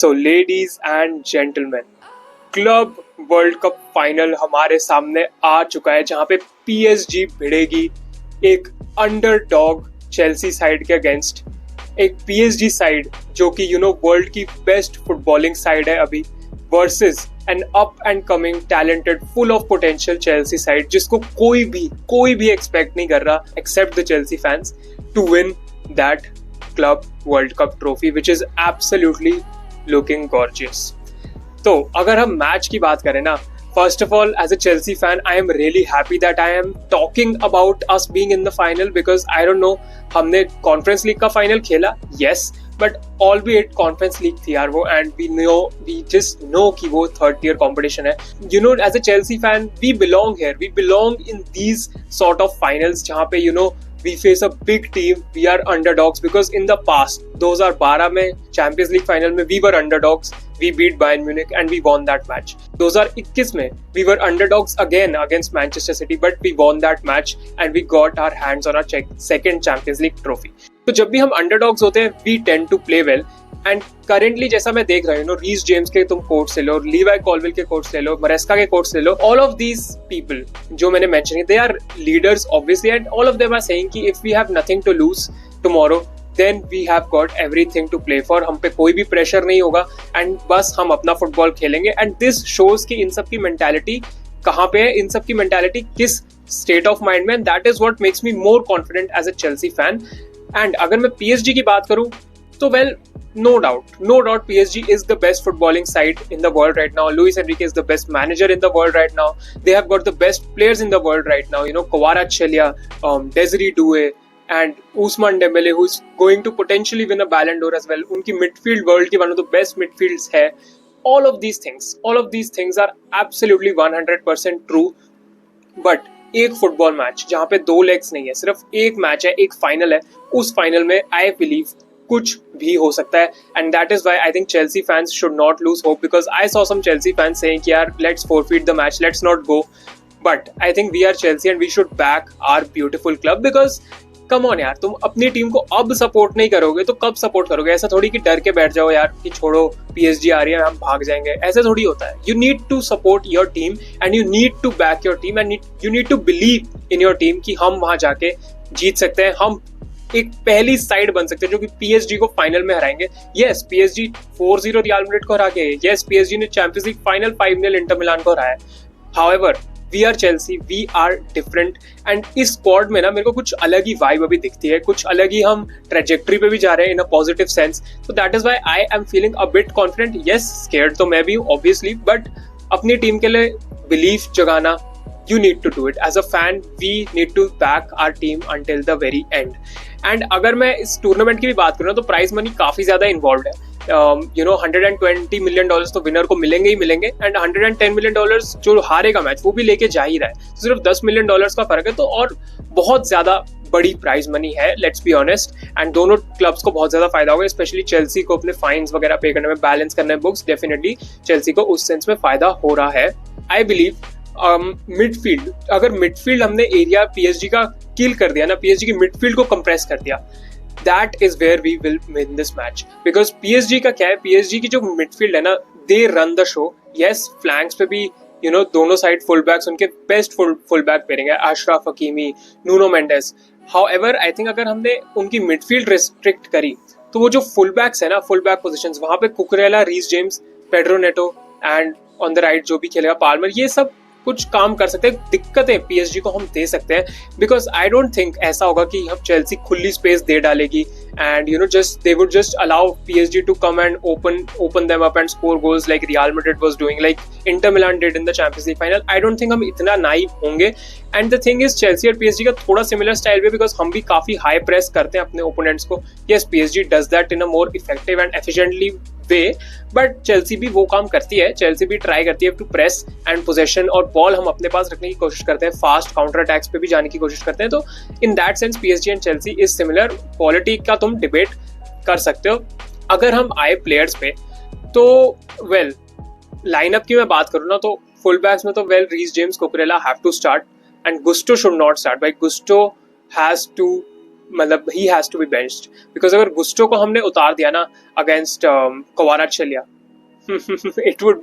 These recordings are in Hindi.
So, ladies and gentlemen, club world cup final हमारे सामने आ चुका है जहां पे पीएसजी भिड़ेगी एक अंडरडॉग चेल्सी साइड के अगेंस्ट। एक पीएसजी साइड जो कि वर्ल्ड की बेस्ट फुटबॉलिंग साइड है अभी, versus an up and coming talented full of potential Chelsea side जिसको कोई भी एक्सपेक्ट नहीं कर रहा except the Chelsea fans to win that club world cup trophy which is absolutely looking gorgeous. तो अगर हम मैच की बात करें ना, first of all as a Chelsea fan I am really happy that I am talking about us being in the final because I don't know, हमने कॉन्फ्रेंस लीग का फाइनल खेला yes, but albeit conference league थी यार वो, एंड वी जस्ट नो कि वो थर्ड टियर कॉम्पिटिशन है। As a Chelsea fan we belong here, we belong in these sort of finals जहाँ पे we face a big team, we are underdogs because in the past 2012 में चैंपियंस लीग फाइनल में we were underdogs, we beat Bayern Munich and we won that match. 2021 में we were underdogs again against Manchester City but we won that match and we got our hands on our second Champions League trophy. तो जब भी हम underdogs होते हैं we tend to play well. And currently जैसा मैं देख रहा हूँ रीस जेम्स के तुम कोट्स ले लो, लीवाई कॉलविल के कोट्स ले लो, मरेस्का के कोट्स ले लो, ऑल ऑफ दीज पीपल जो मैंने मेंशन किए they are leaders obviously and all of them are saying कि if we have nothing to lose tomorrow then we have got everything to play for. हम पे कोई भी प्रेशर नहीं होगा एंड बस हम अपना फुटबॉल खेलेंगे। एंड दिस शोज कि इन सब की मेंटालिटी कहाँ पे है, इन सब की मेंटालिटी किस स्टेट ऑफ माइंड में, that is what makes me more confident as a Chelsea fan. And अगर मैं पीएसजी की बात करूं तो well, no doubt PSG is the best footballing side in the world right now. Luis Enrique is the best manager in the world right now. They have got the best players in the world right now, Kvaratskhelia, Desiree Doué and Ousmane Dembele, who's going to potentially win a Ballon d'Or as well. Unki midfield world ki one of the best midfields hai. All of these things are absolutely 100% true. But एक फुटबॉल मैच जहाँ पे दो लेग्स नहीं है, सिर्फ एक मैच है, एक फाइनल है, उस फाइनल में आई बिलीव कुछ भी हो सकता है and that is why I think Chelsea fans should not lose hope because I saw some Chelsea fans saying कि यार let's forfeit the match, let's not go, but I think we are Chelsea and we should back our beautiful club because come on यार, तुम अपनी टीम को अब सपोर्ट नहीं करोगे तो कब सपोर्ट करोगे? ऐसा थोड़ी कि डर के बैठ जाओ यार कि छोड़ो पीएसजी आ रही है हम भाग जाएंगे, ऐसा थोड़ी होता है। You need to support your team and you need to back your team and you need to believe in your team कि हम वहां जाके जीत सकते हैं, हम एक पहली साइड बन सकते हैं जो कि पीएसजी को फाइनल में हराएंगे। यस, पीएसजी 4-0 रियल मैड्रिड को हरा के, यस पीएसजी ने Champions League final 5-0 Inter Milan को हराया। However we are Chelsea, we are different and इस स्क्वाड में ना मेरे को कुछ अलग ही वाइब अभी दिखती है, कुछ अलग ही हम ट्रेजेक्ट्री पे भी जा रहे हैं इन अ पॉजिटिव सेंस। तो that is why I am feeling a bit confident. Yes, scared तो मैं भी हूँ ऑब्वियसली, बट अपनी टीम के लिए बिलीफ जगाना, you need to do it. As a fan, we need to back our team until the very end. And अगर मैं इस टूर्नामेंट की भी बात करूँ तो प्राइज मनी काफी ज्यादा इन्वॉल्व है। $120 मिलियन तो विनर को मिलेंगे ही मिलेंगे एंड $110 मिलियन जो हारेगा मैच वो भी लेके जा ही रहा है, तो सिर्फ $10 मिलियन का फर्क है, तो और बहुत ज्यादा बड़ी प्राइज मनी है, लेट्स बी ऑनेस्ट। एंड दोनों क्लब्स को बहुत ज्यादा फायदा होगा, स्पेशली चेल्सी को अपने फाइन्स वगैरह पे करने में, बैलेंस करने में बुक्स, डेफिनेटली चेल्सी को उस सेंस में फायदा हो रहा है। आई बिलीव मिडफील्ड, अगर मिडफील्ड हमने एरिया पीएसजी का किल कर दिया ना, पीएसजी की मिडफील्ड को कंप्रेस कर दिया, that is where we will win this match. Because PSG का क्या है, पीएसजी की जो मिडफील्ड है ना, they run the show. Yes, flanks पे भी दोनों साइड फुल बैक्स उनके बेस्ट फुल बैक पेयरिंग है, Achraf Hakimi, Nuno Mendes. However I think अगर हमने उनकी मिडफील्ड रिस्ट्रिक्ट करी तो वो जो फुल बैक्स है ना, फुल बैक पोजिशन, वहां पे Cucurella, Reece James, Pedro Neto and on the right जो भी खेलेगा पाल्मर, ये सब कुछ काम कर सकते हैं। दिक्कतें पीएसजी को हम दे सकते हैं बिकॉज आई डोंट थिंक ऐसा होगा कि हम चेल्सी खुली स्पेस दे डालेगी and just they would just allow PSG to come and open them up and score goals like Real Madrid was doing, like Inter Milan did in the Champions League final. I don't think हम इतना नाइव होंगे। And the thing is Chelsea और पीएसजी का थोड़ा सिमिलर स्टाइल भी, बिकॉज हम भी काफी हाई प्रेस करते हैं अपने ओपोनेंट्स को। Yes, PSG does that in a more effective and efficiently way, but Chelsea भी वो काम करती है, चेल्सी भी ट्राई करती है टू प्रेस एंड पोजेशन और बॉल हम अपने पास रखने की कोशिश करते हैं, फास्ट काउंटर अटैक्स पे भी जाने की कोशिश करते हैं। तो in that sense PSG and Chelsea is similar. Quality का तुम डिबेट कर सकते हो। अगर हम आए प्लेयर्स पे तो वेल, लाइनअप की मैं बात करूँ ना, तो फुल बैक्स में तो well Reece James, Cucurella have to start and Gusto should not start. भाई गुस्टो हैज टू मतलब he has to be benched, because अगर गुस्टो को हमने उतार दिया ना against Kvaratskhelia, it would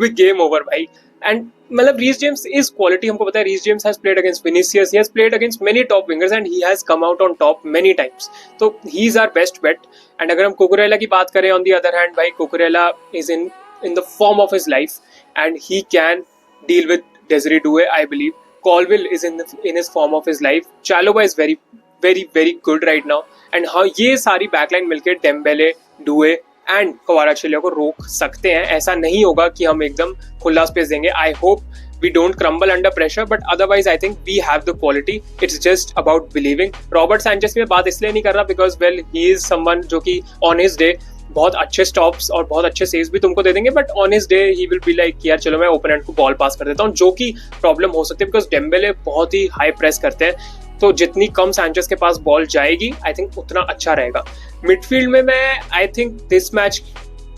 be game over भाई. एंड मतलब रीस जेम्स इज क्वालिटी, हमको पता है. Reece James has played against Vinicius, he has played against many top wingers and he has come out on top many times. तो he is our best bet. And अगर हम कुकुरेला की बात करें ऑन द अदर हैंड, भाई Cucurella is in the form of his life and he can deal with Desiree Doué, I believe. Colville is in his form of his life. Chalobah is very, very, very good right now. And हाँ, ये सारी बैकलाइन मिलकर डेम्बेले, डुए एंड क्वाराटस्केलिया को रोक सकते हैं. ऐसा नहीं होगा कि हम एकदम खुला स्पेस देंगे. I hope we don't crumble under pressure, but otherwise I think we have the quality. It's just about believing. Robert Sanchez की मैं बात इसलिए नहीं कर रहा because well he is someone जो कि on his day बहुत अच्छे स्टॉप्स और बहुत अच्छे सेव्स भी तुमको दे देंगे, but on his day he will be like यार चलो मैं ओपोनेंट को बॉल पास कर देता हूँ, जो कि प्रॉब्लम हो सकती है बिकॉज डेम्बेले बहुत ही हाई प्रेस करते हैं. तो जितनी कम सैंचेज के पास बॉल जाएगी आई थिंक उतना अच्छा रहेगा. मिडफील्ड में मैं I think this match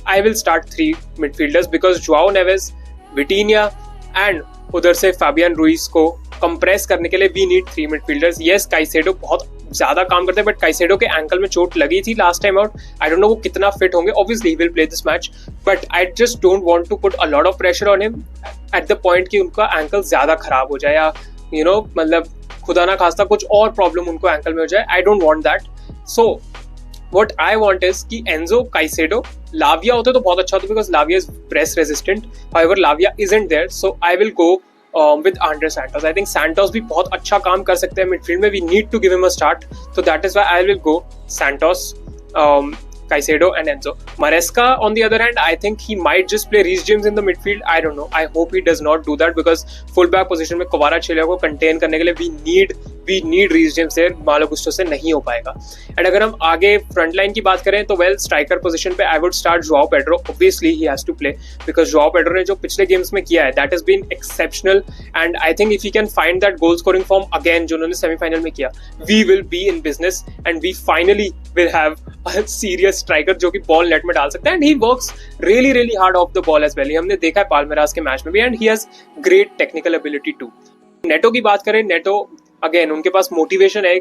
I will start 3 midfielders because João Neves, Vitinha and उधर से फैबियन रुइस को कंप्रेस करने के लिए we need 3 midfielders. Yes Caicedo बहुत ज्यादा काम करते हैं, बट काइसेडो के एंकल में चोट लगी थी last time out. I don't know वो कितना फिट होंगे. Obviously he will play this match, but I just don't want to put a lot of pressure on him at the point कि उनका एंकल ज्यादा खराब हो जाए या यू नो मतलब खुदा ना खास्ता कुछ और प्रॉब्लम उनको एंकल में हो जाए. I don't want that. So what I want is कि एंजो, काइसेडो, लाविया होते तो बहुत अच्छा होता because Lavia is press resistant. However Lavia isn't there, so I will go with Andre Santos. I think Santos भी बहुत अच्छा काम कर सकते हैं मिडफील्ड में. We need to give him a start. So that is why I will go Santos, Caicedo and Enzo. Maresca on the other hand, I think he might just play Reece James in the midfield. I don't know. I hope he does not do that because fullback position में क्वाराटस्केलिया को contain करने के लिए we need Reece James there. Malo Gusto से नहीं हो पाएगा. And अगर हम आगे front line की बात करें तो well striker position पे I would start Joao Pedro. Obviously he has to play because Joao Pedro ने जो पिछले games में किया है that has been exceptional and I think if he can find that goal scoring form again जो उन्होंने semi-final में किया, we will be in business and we finally will have a serious striker जो कि बॉल नेट में डाल सकता है. And he works really really hard off the ball as well. हमने देखा है पाल्मेरास के मैच में भी and he has great technical ability too. Neto की बात करें, नेटो अगेन उनके पास मोटिवेशन है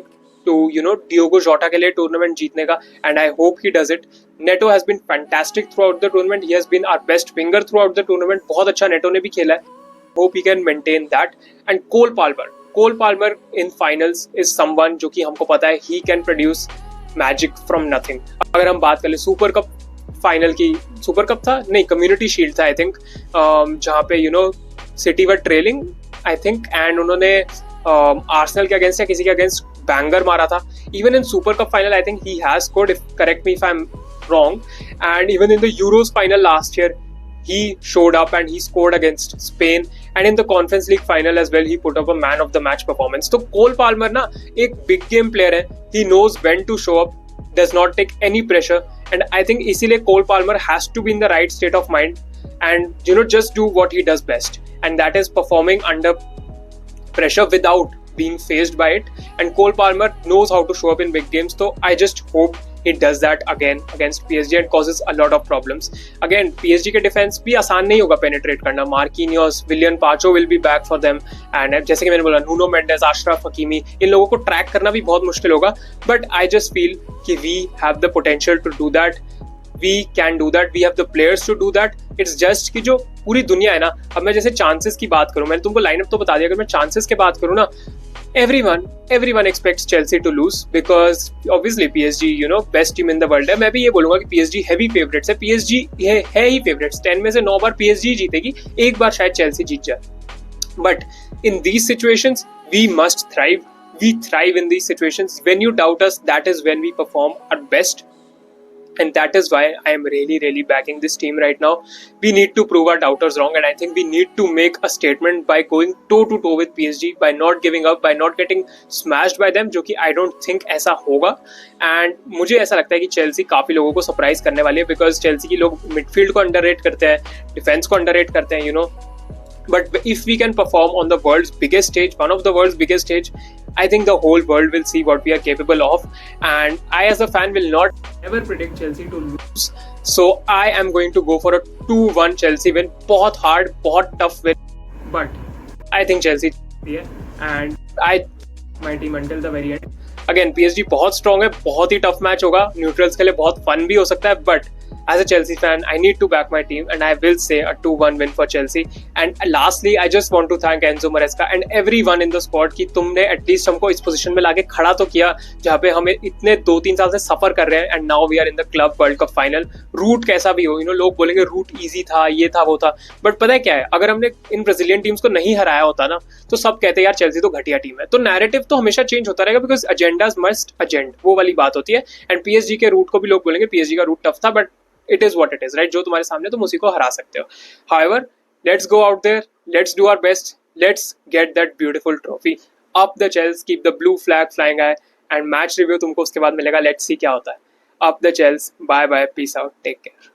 to you know Diogo Jota के लिए टूर्नामेंट जीतने का and I hope he does it. Neto has been fantastic through out the tournament. He has been our best winger throughout the tournament. बहुत अच्छा नेटो ने भी खेला है. Hope he can maintain that. And Cole Palmer in finals is someone जो कि हमको पता है he can produce magic from nothing. अगर हम बात करें सुपर कप फाइनल की, सुपर कप था नहीं कम्युनिटी शील्ड था आई थिंक, जहाँ पे you know City were trailing I think and उन्होंने आर्सेनल के अगेंस्ट या किसी के अगेंस्ट बैंगर मारा था. Even in super cup final I think he has scored, if correct me if I am wrong. And even in the Euros final last year he showed up and he scored against Spain, and in the Conference League final as well he put up a man of the match performance. तो Cole Palmer ना एक big game player है. He knows when to show up, does not take any pressure, and I think इसीलिए Cole Palmer has to be in the right state of mind and you know just do what he does best, and that is performing under pressure without being phased by it. And Cole Palmer knows how to show up in big games, so I just hope he does that again against PSG and causes a lot of problems. Again PSG के डिफेंस भी आसान नहीं होगा पेनिट्रेट करना. Marquinhos, Willian Pacho will be back for them, and जैसे कि मैंने बोला नूनो मेंडेस, अशरफ हकीमी, इन लोगों को ट्रैक करना भी बहुत मुश्किल होगा. बट आई जस्ट फील कि we have the potential to do that. We can do that. We have the players to do that. It's just कि जो पूरी दुनिया है ना, अब मैं जैसे चांसेस की बात करूं, मैंने तुमको लाइनअप तो बता दिया, अगर मैं चांसेस की बात करूं ना, everyone expects Chelsea to lose because obviously PSG you know best team in the world है. मैं भी ये बोलूंगा कि PSG heavy favorites है. PSG है ही favorites. 10 में से 9 बार PSG जीतेगी, एक बार शायद Chelsea जीत जाए. But in these situations we must thrive. We thrive in these situations. When you doubt us, that is when we perform our best. And that is why I am really backing this team right now. We need to prove our doubters wrong, and I think we need to make a statement by going toe to toe with PSG, by not giving up, by not getting smashed by them, जो कि I don't think ऐसा होगा. And मुझे ऐसा लगता है कि चेल्सी काफ़ी लोगों को सरप्राइज करने वाली है बिकॉज चेल्सी की लोग मिडफील्ड को अंडररेट करते हैं, डिफेंस को अंडररेट करते हैं, you know. But if we can perform on the world's biggest stage, one of the world's biggest stage, I think the whole world will see what we are capable of. And I as a fan will not ever predict Chelsea to lose. So I am going to go for a 2-1 Chelsea win. बहुत hard, बहुत tough win. But I think Chelsea yeah, and I my team until the very end. Again PSG बहुत स्ट्रांग है, बहुत ही टफ मैच होगा, न्यूट्रल्स के लिए बहुत फन भी हो सकता है, but as a Chelsea fan, I need to back my team and I will say a 2-1 win for Chelsea. And lastly, I just want to thank Enzo Maresca and everyone in the squad कि तुमने एटलीस्ट हमको इस पोजीशन में लाके खड़ा तो किया जहाँ पे हमें इतने 2-3 साल से सफर कर रहे हैं and now we are in the club world cup final. Route कैसा भी हो, लोग बोलेंगे रूट इजी था, ये था वो था, बट पता है क्या है, अगर हमने इन ब्राजीलियन टीम्स को नहीं हराया होता ना तो सब कहते हैं यार चेल्सी तो घटिया टीम है. तो नैरेटिव तो हमेशा चेंज होता रहेगा बिकॉज एजेंडाज मस्ट एजेंड, वो वाली बात होती है. एंड पीएसजी के रूट को भी लोग बोलेंगे पीएसजी का रूट टफ था, but it is what it is, right? जो तुम्हारे सामने तुम उसी को हरा सकते हो. However, let's go out there, let's do our best, let's get that beautiful trophy. Up the Chels, keep the blue flag flying high, and match review तुमको उसके बाद मिलेगा. Let's see क्या होता है. Up the Chels, bye bye, peace out, take care.